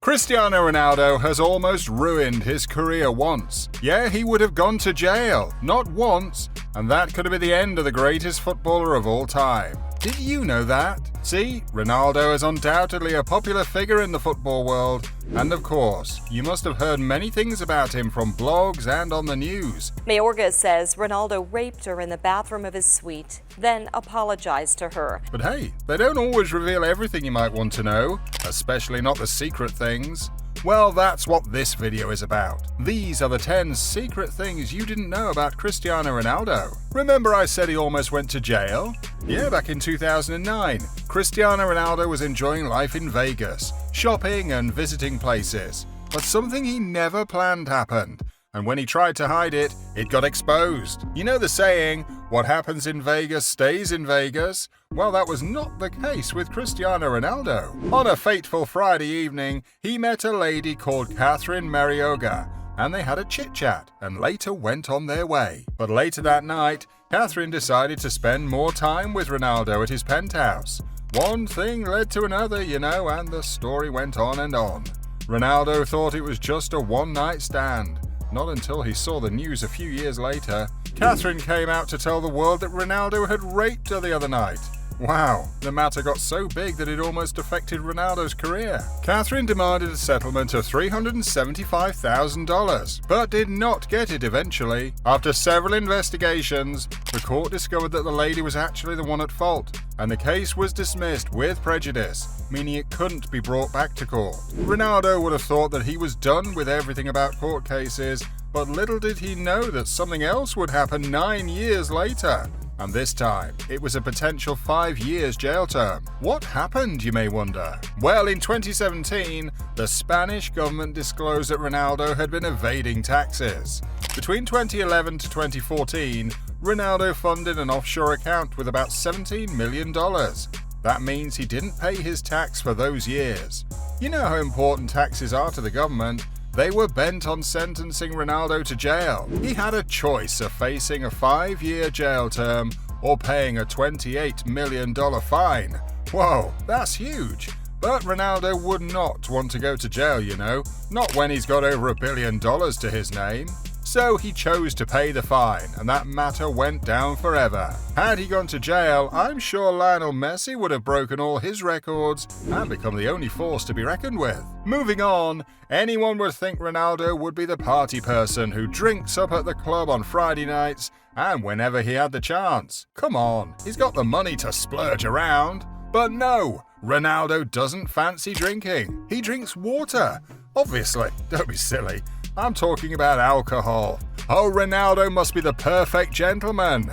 Cristiano Ronaldo has almost ruined his career once. Yeah, he would have gone to jail, not once, and that could have been the end of the greatest footballer of all time. Did you know that? See, Ronaldo is undoubtedly a popular figure in the football world, and of course, you must have heard many things about him from blogs and on the news. Mayorga says Ronaldo raped her in the bathroom of his suite, then apologized to her. But hey, they don't always reveal everything you might want to know, especially not the secret things. Well, that's what this video is about. These are the 10 secret things you didn't know about Cristiano Ronaldo. Remember I said he almost went to jail? Yeah, back in 2009, Cristiano Ronaldo was enjoying life in Vegas, shopping and visiting places. But something he never planned happened. And when he tried to hide it, it got exposed. You know the saying, what happens in Vegas stays in Vegas? Well, that was not the case with Cristiano Ronaldo. On a fateful Friday evening, he met a lady called Catherine Marioga, and they had a chit-chat and later went on their way. But later that night, Catherine decided to spend more time with Ronaldo at his penthouse. One thing led to another, you know, and the story went on and on. Ronaldo thought it was just a one-night stand. Not until he saw the news a few years later. Catherine came out to tell the world that Ronaldo had raped her the other night. Wow, the matter got so big that it almost affected Ronaldo's career. Catherine demanded a settlement of $375,000, but did not get it eventually. After several investigations, the court discovered that the lady was actually the one at fault, and the case was dismissed with prejudice, meaning it couldn't be brought back to court. Ronaldo would have thought that he was done with everything about court cases, but little did he know that something else would happen 9 years later. And this time, it was a potential 5 years jail term. What happened, you may wonder? Well, in 2017, the Spanish government disclosed that Ronaldo had been evading taxes. Between 2011 to 2014, Ronaldo funded an offshore account with about $17 million. That means he didn't pay his tax for those years. You know how important taxes are to the government. They were bent on sentencing Ronaldo to jail. He had a choice of facing a 5-year jail term or paying a $28 million fine. Whoa, that's huge. But Ronaldo would not want to go to jail, you know, not when he's got over $1 billion to his name. So he chose to pay the fine, and that matter went down forever. Had he gone to jail, I'm sure Lionel Messi would have broken all his records and become the only force to be reckoned with. Moving on, anyone would think Ronaldo would be the party person who drinks up at the club on Friday nights and whenever he had the chance. Come on, he's got the money to splurge around. But no, Ronaldo doesn't fancy drinking. He drinks water. Obviously, don't be silly. I'm talking about alcohol. Oh, Ronaldo must be the perfect gentleman.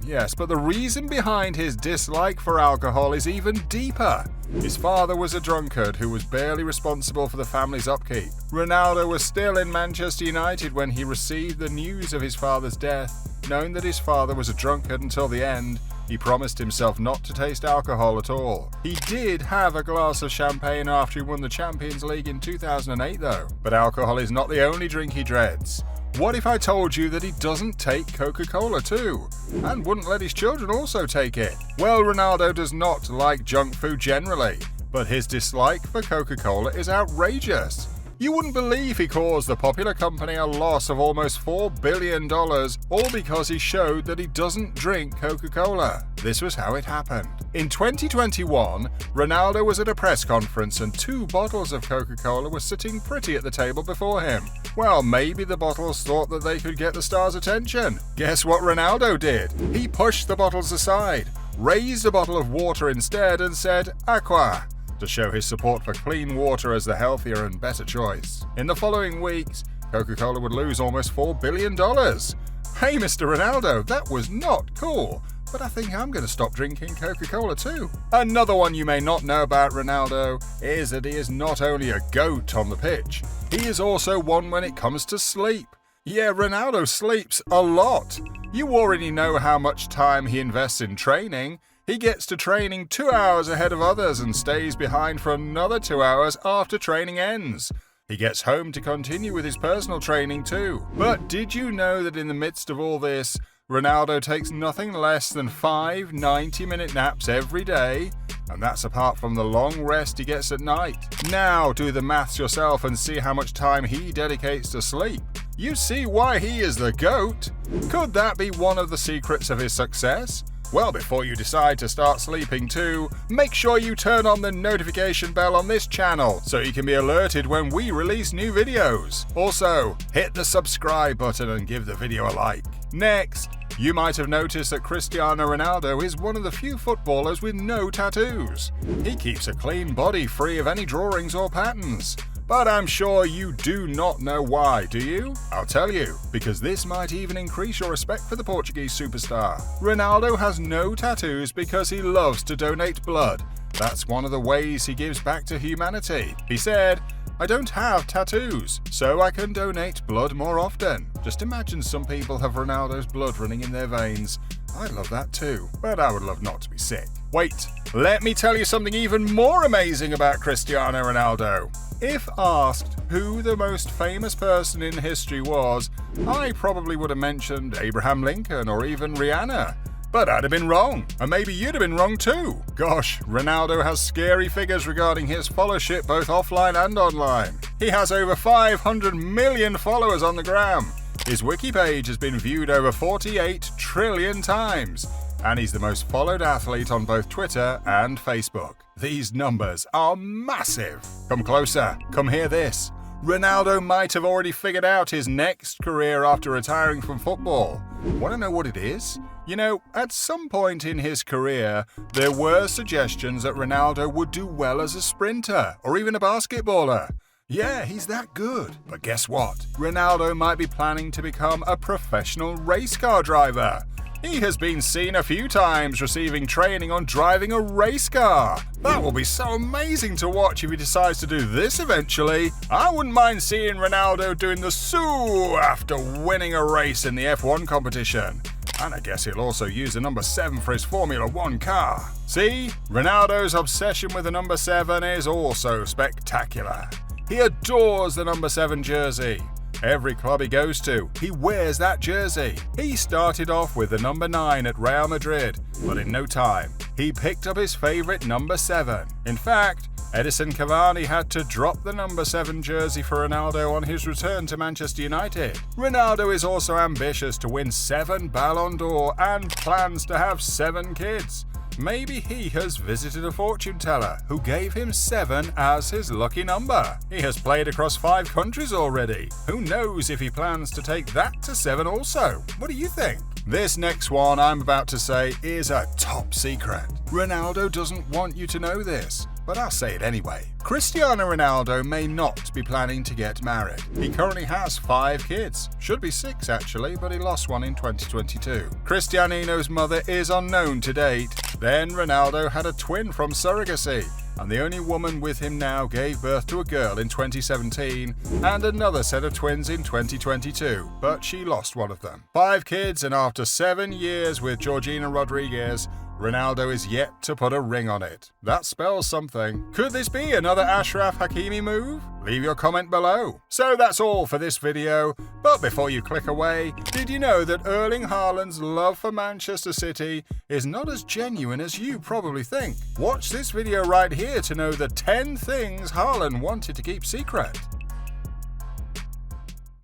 Yes, but the reason behind his dislike for alcohol is even deeper. His father was a drunkard who was barely responsible for the family's upkeep. Ronaldo was still in Manchester United when he received the news of his father's death. Knowing that his father was a drunkard until the end, he promised himself not to taste alcohol at all. He did have a glass of champagne after he won the Champions League in 2008 though. But alcohol is not the only drink he dreads. What if I told you that he doesn't take Coca-Cola too, and wouldn't let his children also take it? Well, Ronaldo does not like junk food generally, but his dislike for Coca-Cola is outrageous. You wouldn't believe he caused the popular company a loss of almost $4 billion, all because he showed that he doesn't drink Coca-Cola. This was how it happened. In 2021, Ronaldo was at a press conference and 2 bottles of Coca-Cola were sitting pretty at the table before him. Well, maybe the bottles thought that they could get the star's attention. Guess what Ronaldo did? He pushed the bottles aside, raised a bottle of water instead and said, "Aqua," to show his support for clean water as the healthier and better choice. In the following weeks, Coca-Cola would lose almost $4 billion. Hey, Mr. Ronaldo, that was not cool, but I think I'm going to stop drinking Coca-Cola too. Another one you may not know about Ronaldo is that he is not only a goat on the pitch, he is also one when it comes to sleep. Yeah, Ronaldo sleeps a lot. You already know how much time he invests in training. He gets to training 2 hours ahead of others and stays behind for another 2 hours after training ends. He gets home to continue with his personal training too. But did you know that in the midst of all this, Ronaldo takes nothing less than 5 90-minute naps every day, and that's apart from the long rest he gets at night. Now do the maths yourself and see how much time he dedicates to sleep. You see why he is the GOAT. Could that be one of the secrets of his success? Well, before you decide to start sleeping too, make sure you turn on the notification bell on this channel so you can be alerted when we release new videos. Also, hit the subscribe button and give the video a like. Next, you might have noticed that Cristiano Ronaldo is one of the few footballers with no tattoos. He keeps a clean body free of any drawings or patterns. But I'm sure you do not know why, do you? I'll tell you, because this might even increase your respect for the Portuguese superstar. Ronaldo has no tattoos because he loves to donate blood. That's one of the ways he gives back to humanity. He said, "I don't have tattoos, so I can donate blood more often." Just imagine some people have Ronaldo's blood running in their veins. I'd love that too, but I would love not to be sick. Wait, let me tell you something even more amazing about Cristiano Ronaldo. If asked who the most famous person in history was, I probably would have mentioned Abraham Lincoln or even Rihanna. But I'd have been wrong, and maybe you'd have been wrong too. Gosh, Ronaldo has scary figures regarding his followership both offline and online. He has over 500 million followers on the gram. His wiki page has been viewed over 48 trillion times, and he's the most followed athlete on both Twitter and Facebook. These numbers are massive. Come closer, come hear this. Ronaldo might have already figured out his next career after retiring from football. Want to know what it is? You know, at some point in his career, there were suggestions that Ronaldo would do well as a sprinter or even a basketballer. Yeah, he's that good. But guess what? Ronaldo might be planning to become a professional race car driver. He has been seen a few times receiving training on driving a race car. That will be so amazing to watch if he decides to do this eventually. I wouldn't mind seeing Ronaldo doing the soo after winning a race in the F1 competition. And I guess he'll also use the number 7 for his Formula 1 car. See, Ronaldo's obsession with the number 7 is also spectacular. He adores the number 7 jersey. Every club he goes to, he wears that jersey. He started off with the number 9 at Real Madrid, but in no time, he picked up his favorite number 7. In fact, Edison Cavani had to drop the number 7 jersey for Ronaldo on his return to Manchester United. Ronaldo is also ambitious to win 7 Ballon d'Or and plans to have 7 kids. Maybe he has visited a fortune teller who gave him 7 as his lucky number. He has played across 5 countries already. Who knows if he plans to take that to 7 also? What do you think? This next one I'm about to say is a top secret. Ronaldo doesn't want you to know this, but I'll say it anyway. Cristiano Ronaldo may not be planning to get married. He currently has 5 kids. Should be 6 actually, but he lost one in 2022. Cristiano's mother is unknown to date. Then Ronaldo had a twin from surrogacy, and the only woman with him now gave birth to a girl in 2017 and another set of twins in 2022, but she lost one of them. 5 kids, and after 7 years with Georgina Rodriguez, Ronaldo is yet to put a ring on it. That spells something. Could this be another Achraf Hakimi move? Leave your comment below. So that's all for this video, but before you click away, did you know that Erling Haaland's love for Manchester City is not as genuine as you probably think? Watch this video right here to know the 10 things Haaland wanted to keep secret.